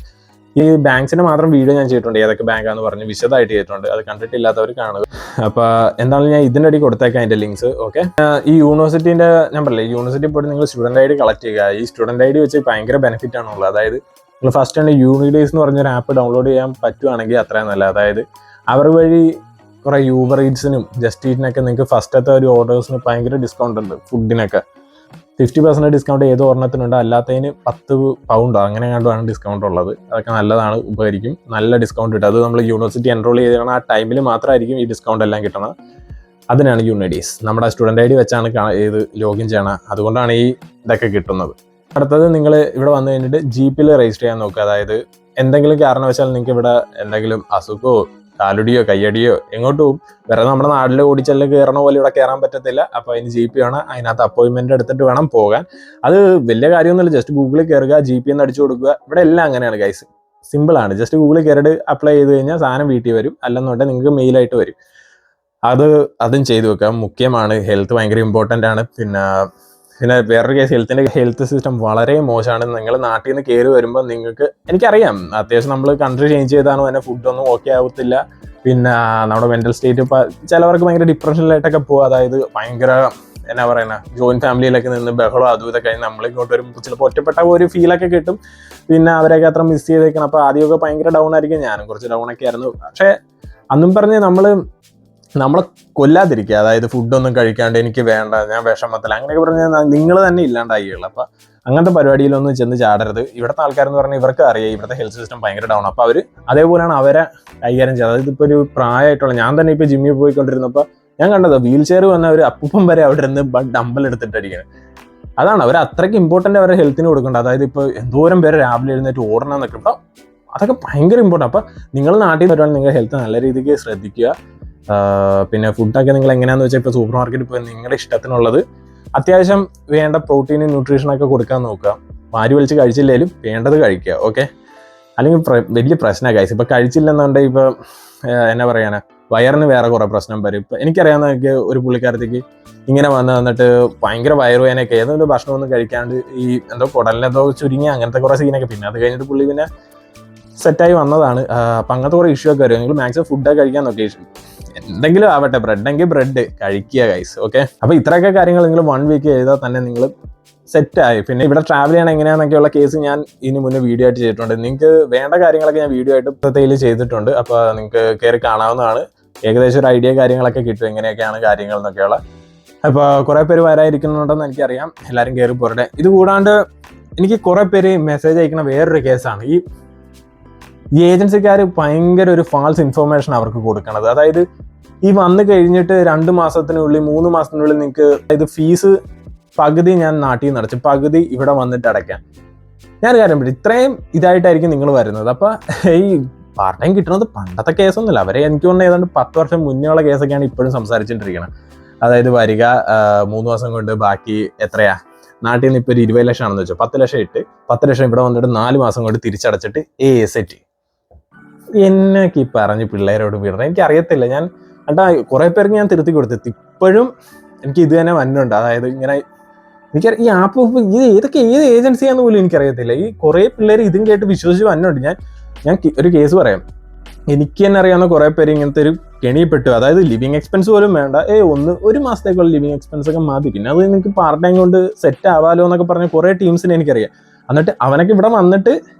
ഈ ബാങ്ക്സിന് മാത്രം വീഡിയോ ഞാൻ ചെയ്തിട്ടുണ്ട്, ഏതൊക്കെ ബാങ്കാന്ന് പറഞ്ഞ് വിശദമായിട്ട് ചെയ്തിട്ടുണ്ട്. അത് കണ്ടിട്ടില്ലാത്തവർ കാണുക. അപ്പോൾ എന്താണെങ്കിലും ഞാൻ ഇതിൻ്റെ അടി കൊടുത്തേക്കാം അതിൻ്റെ ലിങ്ക്സ്. ഓക്കെ, ഈ യൂണിവേഴ്സിറ്റീൻ്റെ ഞാൻ പറയില്ലേ, യൂണിവേഴ്സിറ്റി പോയിട്ട് നിങ്ങൾ സ്റ്റുഡൻറ് ID കളക്ട് ചെയ്യുക. ഈ സ്റ്റുഡൻറ് ID വെച്ച് ഭയങ്കര ബെനിഫിറ്റ് ആണുള്ളത്. അതായത് നിങ്ങൾ ഫസ്റ്റ് തന്നെ യൂണിഡേയ്സ് എന്ന് പറഞ്ഞൊരു ആപ്പ് ഡൗൺലോഡ് ചെയ്യാൻ പറ്റുവാണെങ്കിൽ അത്രയും നല്ല. അതായത് അവർ വഴി കുറേ യൂബർ ഈറ്റ്സിനും ജസ്റ്റ് ഈറ്റിനൊക്കെ നിങ്ങൾക്ക് ഫസ്റ്റത്തെ ഒരു ഓർഡേഴ്സിന് ഭയങ്കര ഡിസ്കൗണ്ട് ഉണ്ട്. ഫുഡിനൊക്കെ 50% ഡിസ്കൗണ്ട് ഏത് ഒരെണ്ണത്തിനുണ്ട്, അല്ലാത്തതിന് 10 പൗണ്ടോ അങ്ങനെ കണ്ടുമാണ് ഡിസ്കൗണ്ട് ഉള്ളത്. അതൊക്കെ നല്ലതാണ്, ഉപകരിക്കും. നല്ല ഡിസ്കൗണ്ട് കിട്ടും. അത് നമ്മൾ യൂണിവേഴ്സിറ്റി എൻറോൾ ചെയ്യണം ആ ടൈമിൽ മാത്രമായിരിക്കും ഈ ഡിസ്കൗണ്ട് എല്ലാം കിട്ടണം. അതിനാണ് യൂണിഡേയ്സ്. നമ്മുടെ സ്റ്റുഡൻറ് ID വെച്ചാണ് ഇത് ലോഗിൻ ചെയ്യണം. അതുകൊണ്ടാണ് ഈ ഇതൊക്കെ കിട്ടുന്നത്. അടുത്തത് നിങ്ങൾ ഇവിടെ വന്നു കഴിഞ്ഞിട്ട് GPയിൽ രജിസ്റ്റർ ചെയ്യാൻ നോക്കുക. അതായത് എന്തെങ്കിലും കാരണവശാൽ നിങ്ങൾക്ക് ഇവിടെ എന്തെങ്കിലും അസുഖമോ കാലുടിയോ കയ്യടിയോ എങ്ങോട്ട് പോകും, വേറെ നമ്മുടെ നാട്ടിൽ ഓടിച്ചെല്ല് കയറണ പോലെ ഇവിടെ കയറാൻ പറ്റത്തില്ല. അപ്പോൾ അതിന് GP വേണം. അതിനകത്ത് അപ്പോയിൻമെൻറ്റ് എടുത്തിട്ട് വേണം പോകാൻ. അത് വലിയ കാര്യമൊന്നുമില്ല. ജസ്റ്റ് ഗൂഗിളിൽ കയറുക, GP എന്ന് അടിച്ചു കൊടുക്കുക. ഇവിടെ എല്ലാം അങ്ങനെയാണ് ഗൈസ്, സിമ്പിളാണ്. ജസ്റ്റ് ഗൂഗിളിൽ കയറിയിട്ട് അപ്ലൈ ചെയ്ത് കഴിഞ്ഞാൽ സാധനം വീട്ടിൽ വരും. അല്ലെന്നുണ്ടെങ്കിൽ നിങ്ങൾക്ക് മെയിലായിട്ട് വരും. അതും ചെയ്തു വെക്കാം. മുഖ്യമാണ്. ഹെൽത്ത് ഭയങ്കര ഇമ്പോർട്ടൻ്റ് ആണ്. പിന്നെ വേറൊരു കേസ്, ഹെൽത്ത് സിസ്റ്റം വളരെ മോശമാണ്. നിങ്ങൾ നാട്ടിൽ നിന്ന് കയറി വരുമ്പോൾ നിങ്ങൾക്ക്, എനിക്കറിയാം അത്യാവശ്യം നമ്മൾ കൺട്രി ചേഞ്ച് ചെയ്താണോ തന്നെ ഫുഡൊന്നും ഓക്കെ ആവത്തില്ല. പിന്നെ നമ്മുടെ മെൻ്റൽ സ്റ്റേറ്റ് ചിലവർക്ക് ഭയങ്കര ഡിപ്രഷനിലായിട്ടൊക്കെ പോകും. അതായത് ഭയങ്കര എന്നാ പറയുക, ജോയിൻറ്റ് ഫാമിലിയിലൊക്കെ നിന്ന് ബഹളം അതും ഇതൊക്കെ കഴിഞ്ഞ് നമ്മളിങ്ങോട്ട് വരുമ്പോൾ ചിലപ്പോൾ ഒറ്റപ്പെട്ട ഒരു ഫീലൊക്കെ കിട്ടും. പിന്നെ അവരെയൊക്കെ അത്ര മിസ് ചെയ്തേക്കണം. അപ്പോൾ ആദ്യമൊക്കെ ഭയങ്കര ഡൗൺ ആയിരിക്കും. ഞാനും കുറച്ച് ഡൗണൊക്കെ ആയിരുന്നു. പക്ഷേ അന്നും പറഞ്ഞ് നമ്മളെ കൊല്ലാതിരിക്കുക. അതായത് ഫുഡൊന്നും കഴിക്കാണ്ട് എനിക്ക് വേണ്ട, ഞാൻ വിഷമത്തില്ല, അങ്ങനെയൊക്കെ പറഞ്ഞാൽ നിങ്ങൾ തന്നെ ഇല്ലാണ്ടായില്ല. അപ്പോൾ അങ്ങനത്തെ പരിപാടിയിലൊന്നും ചെന്ന് ചാടരുത്. ഇവിടുത്തെ ആൾക്കാരെന്ന് പറഞ്ഞാൽ ഇവർക്ക് അറിയാം ഇവിടുത്തെ ഹെൽത്ത് സിസ്റ്റം ഭയങ്കര ഡൗൺ. അപ്പോൾ അവർ അതേപോലെയാണ് അവരെ കൈകാര്യം ചെയ്യുന്നത്. അതായത് ഇപ്പോൾ ഒരു പ്രായമായിട്ടുള്ള ഞാൻ തന്നെ ഇപ്പോൾ ജിമ്മിൽ പോയിക്കൊണ്ടിരുന്നപ്പോൾ ഞാൻ കണ്ടത് വീൽ ചെയർ വന്ന ഒരു അപ്പൂപ്പൻ വരെ അവിടെ ഇരുന്ന് ഡമ്പൽ എടുത്തിട്ടടിക്കണം. അതാണ് അവർ അത്രയ്ക്ക് ഇമ്പോർട്ടൻ്റ് അവരുടെ ഹെൽത്തിന് കൊടുക്കേണ്ടത്. അതായത് ഇപ്പോൾ എന്തോരം പേര് രാവിലെ എഴുന്നേറ്റ് ഓടണം എന്നൊക്കെ, അപ്പോൾ അതൊക്കെ ഭയങ്കര ഇമ്പോർട്ടൻ്റ്. അപ്പോൾ നിങ്ങൾ നാട്ടിൽ വരുവാണെങ്കിൽ നിങ്ങളുടെ ഹെൽത്ത് നല്ല രീതിക്ക് ശ്രദ്ധിക്കുക. പിന്നെ ഫുഡൊക്കെ നിങ്ങൾ എങ്ങനെയാണെന്ന് വെച്ചാൽ ഇപ്പോൾ സൂപ്പർ മാർക്കറ്റിൽ പോയി നിങ്ങളുടെ ഇഷ്ടത്തിനുള്ളത് അത്യാവശ്യം വേണ്ട പ്രോട്ടീനും ന്യൂട്രീഷനൊക്കെ കൊടുക്കാൻ നോക്കുക. വാരി വലിച്ച് കഴിച്ചില്ലെങ്കിലും വേണ്ടത് കഴിക്കുക. ഓക്കെ, അല്ലെങ്കിൽ വലിയ പ്രശ്നമാണ് ഗൈസ്. ഇപ്പോൾ കഴിച്ചില്ലെന്നുണ്ടെങ്കിൽ ഇപ്പോൾ എന്നാ പറയാനാ, വയറിന് വേറെ കുറേ പ്രശ്നം വരും. ഇപ്പം എനിക്കറിയാവുന്ന ഒരു പുള്ളിക്കാരത്തേക്ക് ഇങ്ങനെ വന്നിട്ട് ഭയങ്കര വയറുവേനൊക്കെ, ഏതൊരു ഭക്ഷണമൊന്നും കഴിക്കാണ്ട് ഈ എന്തോ കുടലിനെന്തോ ചുരുങ്ങി അങ്ങനത്തെ കുറേ സീനൊക്കെ. പിന്നെ അത് കഴിഞ്ഞിട്ട് പുള്ളി പിന്നെ സെറ്റായി വന്നതാണ്. അപ്പം അങ്ങനത്തെ കുറേ ഇഷ്യൂ ഒക്കെ വരും. നിങ്ങൾ മാക്സിമം ഫുഡൊക്കെ കഴിക്കാൻ നോക്കി, എന്തെങ്കിലും ആവട്ടെ, ബ്രെഡെങ്കിൽ ബ്രെഡ് കഴിക്കുക ഗൈസ്. ഓക്കെ, അപ്പോൾ ഇത്രയൊക്കെ കാര്യങ്ങൾ നിങ്ങൾ 1 വീക്ക് ചെയ്താൽ തന്നെ നിങ്ങൾ സെറ്റായി. പിന്നെ ഇവിടെ ട്രാവൽ ചെയ്യണം എങ്ങനെയാണെന്നൊക്കെയുള്ള കേസ് ഞാൻ ഇതിന് മുന്നേ വീഡിയോ ആയിട്ട് ചെയ്തിട്ടുണ്ട്. നിങ്ങൾക്ക് വേണ്ട കാര്യങ്ങളൊക്കെ ഞാൻ വീഡിയോ ആയിട്ട് പ്രത്യേകിൽ ചെയ്തിട്ടുണ്ട്. അപ്പോൾ നിങ്ങൾക്ക് കയറി കാണാവുന്നതാണ്. ഏകദേശം ഒരു ഐഡിയ കാര്യങ്ങളൊക്കെ കിട്ടും എങ്ങനെയൊക്കെയാണ് കാര്യങ്ങൾ എന്നൊക്കെയുള്ള. അപ്പോൾ കുറേ പേര് വരാതിരിക്കുന്നുണ്ടെന്ന് എനിക്കറിയാം. എല്ലാവരും കയറി പോരട്ടെ. ഇത് കൂടാണ്ട് എനിക്ക് കുറേ പേര് മെസ്സേജ് അയക്കുന്ന വേറൊരു കേസാണ് ഈ ഏജൻസിക്കാർ ഭയങ്കര ഒരു ഫാൾസ് ഇൻഫർമേഷൻ അവർക്ക് കൊടുക്കണത്. അതായത് ഈ വന്നു കഴിഞ്ഞിട്ട് 2 മാസത്തിനുള്ളിൽ 3 മാസത്തിനുള്ളിൽ നിങ്ങൾക്ക് അതായത് ഫീസ് പകുതി ഞാൻ നാട്ടിൽ നിന്ന് അടച്ചു, പകുതി ഇവിടെ വന്നിട്ട് അടയ്ക്കാം. ഞാനൊരു കാര്യം പറ്റും, ഇത്രയും ഇതായിട്ടായിരിക്കും നിങ്ങൾ വരുന്നത്. അപ്പോൾ ഈ പാർട്ട് ടൈം കിട്ടുന്നത് പണ്ടത്തെ കേസൊന്നുമില്ല. അവരെ എനിക്ക് തോന്നുന്നത് ഏതാണ്ട് 10 വർഷം മുന്നേ ഉള്ള കേസൊക്കെയാണ് ഇപ്പോഴും സംസാരിച്ചുകൊണ്ടിരിക്കുന്നത്. അതായത് വരിക 3 മാസം കൊണ്ട് ബാക്കി എത്രയാ, നാട്ടിൽ നിന്ന് ഇപ്പോൾ ഒരു 20 ലക്ഷം ആണെന്ന് വെച്ചോ, 10 ലക്ഷം ഇട്ട് 10 ലക്ഷം ഇവിടെ വന്നിട്ട് 4 മാസം കൊണ്ട് തിരിച്ചടച്ചിട്ട് സെറ്റ്. എന്നൊക്കെ ഈ പറഞ്ഞ് പിള്ളേരോട് വിടണം. എനിക്കറിയത്തില്ല. ഞാൻ കുറേ പേർക്ക് ഞാൻ തിരുത്തി കൊടുത്തു. ഇപ്പോഴും എനിക്ക് ഇത് തന്നെ വന്നുണ്ട്. അതായത് ഇങ്ങനെ ഈ ആപ്പ് ഏത് ഏജൻസിയാന്ന് പോലും എനിക്കറിയത്തില്ല. ഈ കുറേ പിള്ളേർ ഇതും കേട്ട് വിശ്വസിച്ച് വന്നുണ്ട്. ഞാൻ ഒരു കേസ് പറയാം. എനിക്ക് തന്നെ അറിയാവുന്ന കുറേ പേര് ഇങ്ങനത്തെ ഒരു കെണിപ്പെട്ടു. അതായത് ലിവിങ് എക്സ്പെൻസ് പോലും വേണ്ട, ഒരു മാസത്തേക്കുള്ള ലിവിങ് എക്സ്പെൻസ് ഒക്കെ മതി, പിന്നെ അത് നിങ്ങൾക്ക് പാർട്ട് ടൈം കൊണ്ട് സെറ്റ് ആവാലോ എന്നൊക്കെ പറഞ്ഞ് കുറേ ടീംസിനെ എനിക്കറിയാം. എന്നിട്ട് അവനൊക്കെ ഇവിടെ വന്നിട്ട്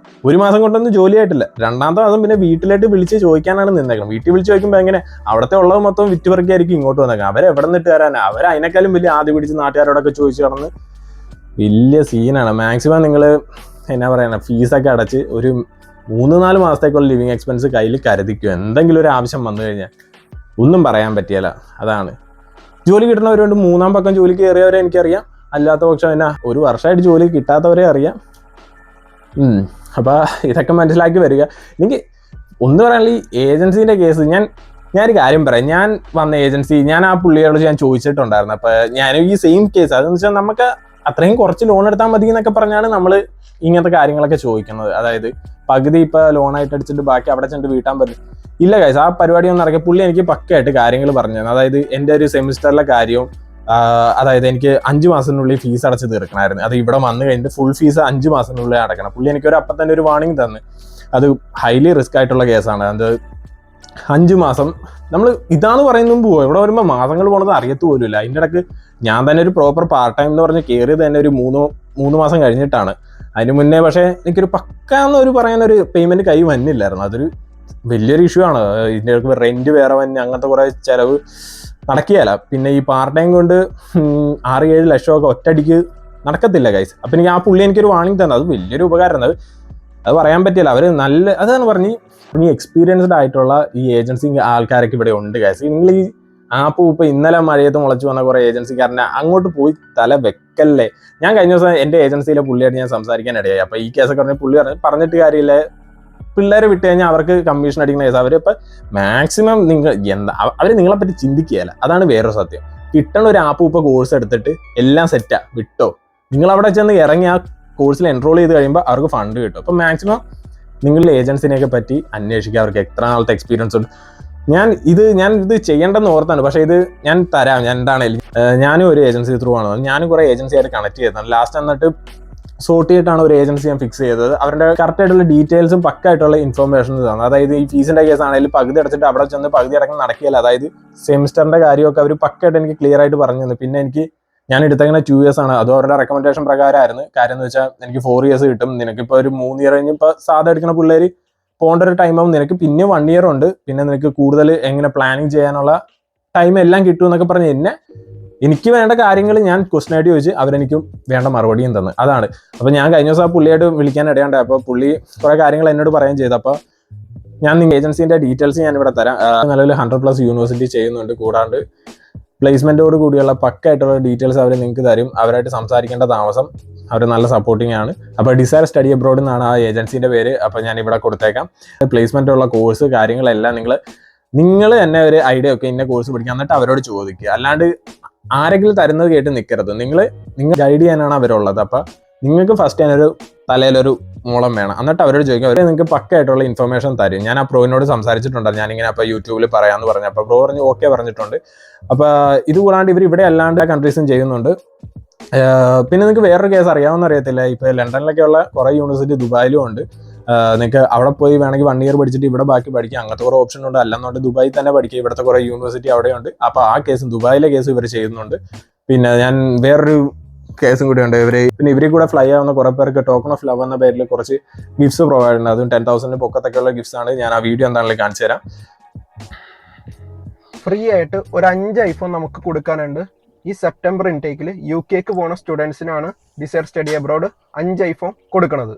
1 മാസം കൊണ്ടൊന്നും ജോലി ആയിട്ടില്ല. 2ാമത്തെ മാസം പിന്നെ വീട്ടിലായിട്ട് വിളിച്ച് ചോദിക്കാനാണ് നിന്നേക്കണം. വീട്ടിൽ വിളിച്ച് ചോദിക്കുമ്പോൾ എങ്ങനെ അവിടുത്തെ ഉള്ളത് മൊത്തം വിറ്റുപറക്കായിരിക്കും ഇങ്ങോട്ട് വന്നേക്കാം. അവരെവിടെ നിന്നിട്ട് തരാനാണ്? അതിനേക്കാളും വലിയ ആദ്യം പിടിച്ച് നാട്ടുകാരോടൊക്കെ ചോദിച്ചു കിടന്ന് വലിയ സീനാണ്. മാക്സിമം നിങ്ങൾ എന്നാ പറയുക, ഫീസൊക്കെ അടച്ച് ഒരു 3-4 മാസത്തേക്കുള്ള ലിവിങ് എക്സ്പെൻസ് കയ്യിൽ കരുതിക്കും. എന്തെങ്കിലും ഒരു ആവശ്യം വന്നു കഴിഞ്ഞാൽ ഒന്നും പറയാൻ പറ്റിയല്ല. അതാണ് ജോലി കിട്ടുന്നവരുണ്ട്. 3-ാം പക്കം ജോലി കയറിയവരെ എനിക്കറിയാം. അല്ലാത്ത പക്ഷം എന്നാ 1 വർഷമായിട്ട് ജോലി കിട്ടാത്തവരെ അറിയാം. അപ്പോൾ ഇതൊക്കെ മനസ്സിലാക്കി വരിക. എനിക്ക് ഒന്ന് പറയാനുള്ള ഈ ഏജൻസീൻ്റെ കേസ്, ഞാനൊരു കാര്യം പറയാം. ഞാൻ വന്ന ഏജൻസി, ഞാൻ ആ പുള്ളിയോട് ഞാൻ ചോദിച്ചിട്ടുണ്ടായിരുന്നു. അപ്പോൾ ഞാൻ ഈ സെയിം കേസ്, അതെന്ന് വെച്ചാൽ നമുക്ക് അത്രയും കുറച്ച് ലോൺ എടുത്താൽ മതി എന്നൊക്കെ പറഞ്ഞാണ് നമ്മൾ ഇങ്ങനത്തെ കാര്യങ്ങളൊക്കെ ചോദിക്കുന്നത്. അതായത് പകുതി ഇപ്പോൾ ലോണായിട്ട് അടിച്ചിട്ട് ബാക്കി അവിടെ ചെന്നിട്ട് വീട്ടാൻ പറ്റും. ഇല്ല ഗൈസ്, ആ പരിപാടിയൊന്നും നടക്കുക. പുള്ളി എനിക്ക് പക്കയായിട്ട് കാര്യങ്ങൾ പറഞ്ഞു തന്നു. അതായത് എൻ്റെ ഒരു സെമിസ്റ്ററിലെ കാര്യവും, അതായത് എനിക്ക് 5 മാസത്തിനുള്ളിൽ ഫീസ് അടച്ച് തീർക്കണമായിരുന്നു. അത് ഇവിടെ വന്നു കഴിഞ്ഞിട്ട് ഫുൾ ഫീസ് 5 മാസത്തിനുള്ളിൽ അടക്കണം. പുള്ളി എനിക്കൊരു അപ്പം തന്നെ ഒരു വാർണിംഗ് തന്നു. അത് ഹൈലി റിസ്ക് ആയിട്ടുള്ള കേസാണ്. അത് 5 മാസം നമ്മൾ ഇതാന്ന് പറയുന്നത് പോവും, ഇവിടെ വരുമ്പോൾ മാസങ്ങൾ പോണത് അറിയത്ത് പോലുമില്ല. അതിൻ്റെ ഇടയ്ക്ക് ഞാൻ തന്നെ ഒരു പ്രോപ്പർ പാർട്ട് ടൈം എന്ന് പറഞ്ഞ് കയറിയത് തന്നെ ഒരു 3 മാസം കഴിഞ്ഞിട്ടാണ്. അതിന് മുന്നേ പക്ഷേ എനിക്കൊരു പക്കാന്നൊരു പറയാനൊരു പേയ്മെൻറ്റ് കൈ വന്നില്ലായിരുന്നു. അതൊരു വലിയൊരു ഇഷ്യൂ ആണ്. ഇതിൻ്റെ റെൻറ്റ് വേറെ വന്ന് അങ്ങനത്തെ കുറേ ചിലവ് നടക്കുകയല്ല. പിന്നെ ഈ പാർട്ട് ടൈം കൊണ്ട് 6-7 ലക്ഷമൊക്കെ ഒറ്റയടിക്ക് നടക്കത്തില്ല ഗൈസ്. അപ്പം എനിക്ക് ആ പുള്ളി എനിക്കൊരു വാണിംഗ് തന്നത്, അത് വലിയൊരു ഉപകാരമാണ്. അത് പറയാൻ പറ്റില്ല. അവർ നല്ല അതാണ് പറഞ്ഞ് ഈ എക്സ്പീരിയൻസ്ഡ് ആയിട്ടുള്ള ഈ ഏജൻസി ആൾക്കാരൊക്കെ ഇവിടെ ഉണ്ട് ഗൈസ്. നിങ്ങൾ ഈ ആപ്പ് ഇപ്പോൾ ഇന്നലെ മഴയത്ത് മുളച്ചു വന്ന കുറേ ഏജൻസിക്കാരനെ അങ്ങോട്ട് പോയി തല വെക്കല്ലേ. ഞാൻ കഴിഞ്ഞ ദിവസം എൻ്റെ ഏജൻസിയിലെ പുള്ളിയായിട്ട് ഞാൻ സംസാരിക്കാനിടയായി. അപ്പോൾ ഈ കേസൊക്കെ പറഞ്ഞ് പുള്ളി പറഞ്ഞിട്ട് കാര്യമില്ല, പിള്ളേരെ വിട്ട് കഴിഞ്ഞാൽ അവർക്ക് കമ്മീഷൻ അടിക്കുന്ന കേസ്. അവരിപ്പോൾ മാക്സിമം അവർ നിങ്ങളെപ്പറ്റി ചിന്തിക്കുകയല്ല. അതാണ് വേറൊരു സത്യം. കിട്ടണ ഒരു ആപ്പ് ഇപ്പോൾ കോഴ്സ് എടുത്തിട്ട് എല്ലാം സെറ്റാ വിട്ടോ, നിങ്ങൾ അവിടെ ചെന്ന് ഇറങ്ങി ആ കോഴ്സിൽ എൻറോൾ ചെയ്ത് കഴിയുമ്പോൾ അവർക്ക് ഫണ്ട് കിട്ടും. അപ്പോൾ മാക്സിമം നിങ്ങളുടെ ഏജൻസിനെയൊക്കെ പറ്റി അന്വേഷിക്കുക, അവർക്ക് എത്ര നാളത്തെ എക്സ്പീരിയൻസ് ഉണ്ട്. ഞാൻ ഇത് ചെയ്യേണ്ടെന്ന് ഓർത്താണ്, പക്ഷേ ഇത് ഞാൻ തരാം. ഞാൻ എന്താണെങ്കിലും ഞാനും ഒരു ഏജൻസി ത്രൂ ആണ്, ഞാനും കുറേ ഏജൻസിയായിട്ട് കണക്ട് ചെയ്തതാണ്. ലാസ്റ്റ് എന്നിട്ട് സോർട്ട് ചെയ്തിട്ടാണ് ഒരു ഏജൻസി ഞാൻ ഫിക്സ് ചെയ്തത്. അവരുടെ കറക്റ്റ് ആയിട്ടുള്ള ഡീറ്റെയിൽസും പക്കായിട്ടുള്ള ഇൻഫർമേഷൻസ് തന്നു. അതായത് ഈ ഫീസിന്റെ കേസ് ആണെങ്കിലും പകുതി അടച്ചിട്ട് അവിടെ ചെന്ന് പകുതി അടക്കം നടക്കുകയില്ല. അതായത് സെമിസ്റ്ററിന്റെ കാര്യമൊക്കെ അവർ പക്കായിട്ട് എനിക്ക് ക്ലിയർ ആയിട്ട് പറഞ്ഞു തന്നു. പിന്നെ ഞാൻ എടുത്തേക്കുന്ന 2 years ആണ്. അതും അവരുടെ റെക്കമെൻഡേഷൻ പ്രകാരമായിരുന്നു. കാര്യം എന്ന് വെച്ചാൽ എനിക്ക് 4 years കിട്ടും. നിനക്കിപ്പോൾ ഒരു 3 year കഴിഞ്ഞ് ഇപ്പോൾ സാധാ എടുക്കുന്ന പിള്ളേർ പോകേണ്ട ഒരു ടൈമാവും. നിനക്ക് പിന്നെ 1 year ഉണ്ട്. പിന്നെ നിനക്ക് കൂടുതൽ എങ്ങനെ പ്ലാനിങ് ചെയ്യാനുള്ള ടൈം എല്ലാം കിട്ടും എന്നൊക്കെ പറഞ്ഞ് എനിക്ക് വേണ്ട കാര്യങ്ങൾ ഞാൻ ക്വസ്റ്റൻ ആയിട്ട് ചോദിച്ച് അവരെനിക്കും വേണ്ട മറുപടിയും തന്നു. അതാണ്. അപ്പോൾ ഞാൻ കഴിഞ്ഞ ദിവസം ആ പുള്ളിയായിട്ട് വിളിക്കാൻ ഇടയുണ്ടായി. അപ്പോൾ പുള്ളി കുറേ കാര്യങ്ങൾ എന്നോട് പറയുകയും ചെയ്തു. അപ്പോൾ ഞാൻ ഏജൻസിൻ്റെ ഡീറ്റെയിൽസ് ഞാൻ ഇവിടെ തരാം. നിലവിൽ 100+ യൂണിവേഴ്സിറ്റി ചെയ്യുന്നുണ്ട്. കൂടാണ്ട് പ്ലേസ്മെൻറ്റോട് കൂടിയുള്ള പക്കായിട്ടുള്ള ഡീറ്റെയിൽസ് അവർ നിങ്ങൾക്ക് തരും. അവരായിട്ട് സംസാരിക്കേണ്ട താമസം. അവർ നല്ല സപ്പോർട്ടിംഗ് ആണ്. അപ്പോൾ ഡിസയർ സ്റ്റഡി അബ്രോഡ് എന്നാണ് ആ ഏജൻസിൻ്റെ പേര്. അപ്പോൾ ഞാൻ ഇവിടെ കൊടുത്തേക്കാം. പ്ലേസ്മെൻ്റ് ഉള്ള കോഴ്സ് കാര്യങ്ങളെല്ലാം നിങ്ങൾ തന്നെ ഒരു ഐഡിയ ഒക്കെ ഇന്ന കോഴ്സ് പഠിക്കുക, എന്നിട്ട് അവരോട് ചോദിക്കുക. അല്ലാണ്ട് ആരെങ്കിലും തരുന്നത് കേട്ട് നിൽക്കരുത്. നിങ്ങൾ ഗൈഡ് ചെയ്യാനാണ് അവരുള്ളത്. അപ്പോൾ നിങ്ങൾക്ക് ഫസ്റ്റ് ഞാനൊരു തലയിലൊരു മൂളം വേണം. എന്നിട്ട് അവരോട് ചോദിക്കുക. അവർ നിങ്ങൾക്ക് പക്കായിട്ടുള്ള ഇൻഫർമേഷൻ തരും. ഞാൻ ആ പ്രോവിനോട് സംസാരിച്ചിട്ടുണ്ടായിരുന്നു. ഞാനിങ്ങനെ അപ്പോൾ യൂട്യൂബിൽ പറയാമെന്ന് പറഞ്ഞു. അപ്പോൾ പ്രോ പറഞ്ഞ് ഓക്കെ പറഞ്ഞിട്ടുണ്ട്. അപ്പോൾ ഇത് കൂടാണ്ട് ഇവർ ഇവിടെ അല്ലാണ്ട് കൺട്രീസും ചെയ്യുന്നുണ്ട്. പിന്നെ നിങ്ങൾക്ക് വേറൊരു കേസ് അറിയാമെന്ന് അറിയത്തില്ല. ഇപ്പോൾ ലണ്ടനിലൊക്കെയുള്ള കുറേ യൂണിവേഴ്സിറ്റി ദുബായിലും ഉണ്ട്. നിങ്ങൾക്ക് അവിടെ പോയി വേണമെങ്കിൽ 1 year പഠിച്ചിട്ട് ഇവിടെ ബാക്കി പഠിക്കുക. അങ്ങനത്തെ കുറേ ഓപ്ഷൻ ഉണ്ട്. അല്ലെന്നുണ്ട് ദുബായിൽ തന്നെ പഠിക്കുക. ഇവിടുത്തെ കുറേ യൂണിവേഴ്സിറ്റി അവിടെയുണ്ട്. അപ്പോൾ ആ കേസും ദുബായിലെ കേസ് ഇവർ ചെയ്യുന്നുണ്ട്. പിന്നെ ഞാൻ വേറൊരു കേസും കൂടി ഉണ്ട്. ഇവരെ കൂടെ ഫ്ലൈ ആവുന്ന കുറേ പേർക്ക് ടോക്കൺ ഓഫ് ലവ് എന്ന പേരിൽ കുറച്ച് ഗിഫ്റ്റ്സ് പ്രൊവൈഡ് ഉണ്ട്. അതും 10,000 പൊക്കത്തൊക്കെയുള്ള ഗിഫ്റ്റ്സ് ആണ്. ഞാൻ ആ വീഡിയോ എന്താണെങ്കിലും കാണിച്ചു തരാം. ഫ്രീ ആയിട്ട് ഒരു 5 iPhone നമുക്ക് കൊടുക്കാനുണ്ട്. ഈ സെപ്റ്റംബർ ഇൻടേക്കിൽ UK പോണ സ്റ്റുഡൻസിനാണ് ഡിസയർ സ്റ്റഡി അബ്രോഡ് 5 iPhone കൊടുക്കുന്നത്.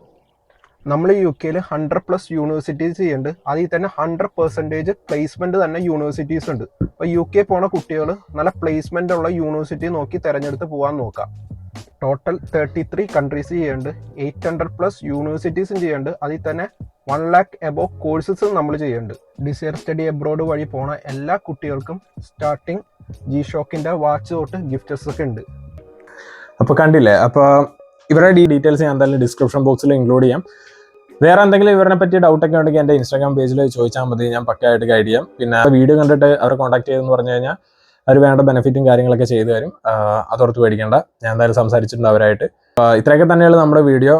നമ്മൾ UK 100+ യൂണിവേഴ്സിറ്റീസ് ചെയ്യുന്നുണ്ട്. അതിൽ തന്നെ 100% പ്ലേസ്മെന്റ് തന്നെ യൂണിവേഴ്സിറ്റീസ് ഉണ്ട്. അപ്പോൾ UK പോണ കുട്ടികൾ നല്ല പ്ലേസ്മെന്റ് ഉള്ള യൂണിവേഴ്സിറ്റി നോക്കി തിരഞ്ഞെടുത്ത് പോകാൻ നോക്കാം. ടോട്ടൽ 33 കൺട്രീസ് ചെയ്യുന്നുണ്ട്. 800+ യൂണിവേഴ്സിറ്റീസും ചെയ്യുന്നുണ്ട്. അതിൽ തന്നെ 1 lakh above കോഴ്സസും നമ്മൾ ചെയ്യുന്നുണ്ട്. ഡിസയർ സ്റ്റഡി അബ്രോഡ് വഴി പോണ എല്ലാ കുട്ടികൾക്കും സ്റ്റാർട്ടിങ് G-Shockന്റെ വാച്ച് തൊട്ട് ഗിഫ്റ്റ്സ് ഒക്കെ ഉണ്ട്. അപ്പോൾ കണ്ടില്ലേ. അപ്പോൾ ഇവരുടെ ഡീറ്റെയിൽസ് ഞാൻ എന്തായാലും ഡിസ്ക്രിപ്ഷൻ ബോക്സിൽ ഇൻക്ലൂഡ് ചെയ്യാം. വേറെ എന്തെങ്കിലും ഇവരെ പറ്റി ഡൗട്ടൊക്കെ ഉണ്ടെങ്കിൽ എൻ്റെ ഇൻസ്റ്റാഗ്രാം പേജിൽ ചോദിച്ചാൽ മതി. ഞാൻ പക്കായിട്ട് ഗൈഡ് ചെയ്യാം. പിന്നെ വീഡിയോ കണ്ടിട്ട് അവരെ കോൺടാക്ട് ചെയ്തെന്ന് പറഞ്ഞു കഴിഞ്ഞാൽ അവർ വേണ്ട ബെനിഫിറ്റും കാര്യങ്ങളൊക്കെ ചെയ്തു തരും. അതോർത്ത് പേടിക്കേണ്ട. ഞാൻ എന്തായാലും സംസാരിച്ചിട്ടുണ്ട് അവരായിട്ട്. ഇത്രയൊക്കെ തന്നെയാണ് നമ്മുടെ വീഡിയോ.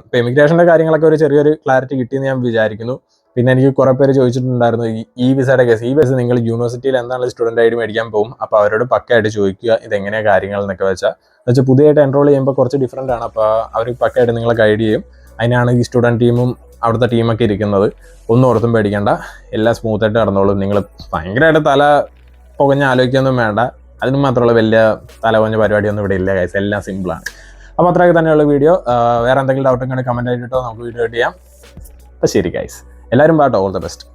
ഇപ്പോൾ എമിഗ്രേഷൻ്റെ കാര്യങ്ങളൊക്കെ ഒരു ചെറിയൊരു ക്ലാരിറ്റി കിട്ടിയെന്ന് ഞാൻ വിചാരിക്കുന്നു. പിന്നെ എനിക്ക് കുറേ പേര് ചോദിച്ചിട്ടുണ്ടായിരുന്നു ഈ വിസയുടെ കേസ്. ഈ വിസ നിങ്ങൾ യൂണിവേഴ്സിറ്റിയിൽ എന്താണ് സ്റ്റുഡൻ്റ് ഐ ഡി മേടിക്കാൻ പോകും. അപ്പോൾ അവരോട് പക്കായിട്ട് ചോദിക്കുക ഇതെങ്ങനെയാണ് കാര്യങ്ങൾ എന്നൊക്കെ വെച്ചാൽ പുതിയതായിട്ട് എൻറോൾ ചെയ്യുമ്പോൾ കുറച്ച് ഡിഫറൻ്റ് ആണ്. അപ്പോൾ അവർ പക്കായിട്ട് നിങ്ങളെ ഗൈഡ് ചെയ്യും. അതിനാണ് ഈ സ്റ്റുഡൻറ്റ് ടീമും അവിടുത്തെ ടീമൊക്കെ ഇരിക്കുന്നത്. ഒന്നും ഓർത്തും പേടിക്കേണ്ട. എല്ലാം സ്മൂത്തായിട്ട് നടന്നോളും. നിങ്ങൾ ഭയങ്കരമായിട്ട് തല പുകഞ്ഞ് ആലോചിക്കൊന്നും വേണ്ട. അതിന് മാത്രമുള്ള വലിയ തല പുകഞ്ഞ പരിപാടിയൊന്നും ഇവിടെ ഇല്ല ഗൈസ്. എല്ലാം സിമ്പിളാണ്. അപ്പോൾ അത്രയൊക്കെ തന്നെയുള്ള വീഡിയോ. വേറെ എന്തെങ്കിലും ഡൗട്ടൊക്കെ കമൻറ്റ് ആയിട്ടോ നമുക്ക് വീഡിയോ ചെയ്യാം. അപ്പോൾ ശരി ഗൈസ്, എല്ലാവരും പാട്ടോ. All the best.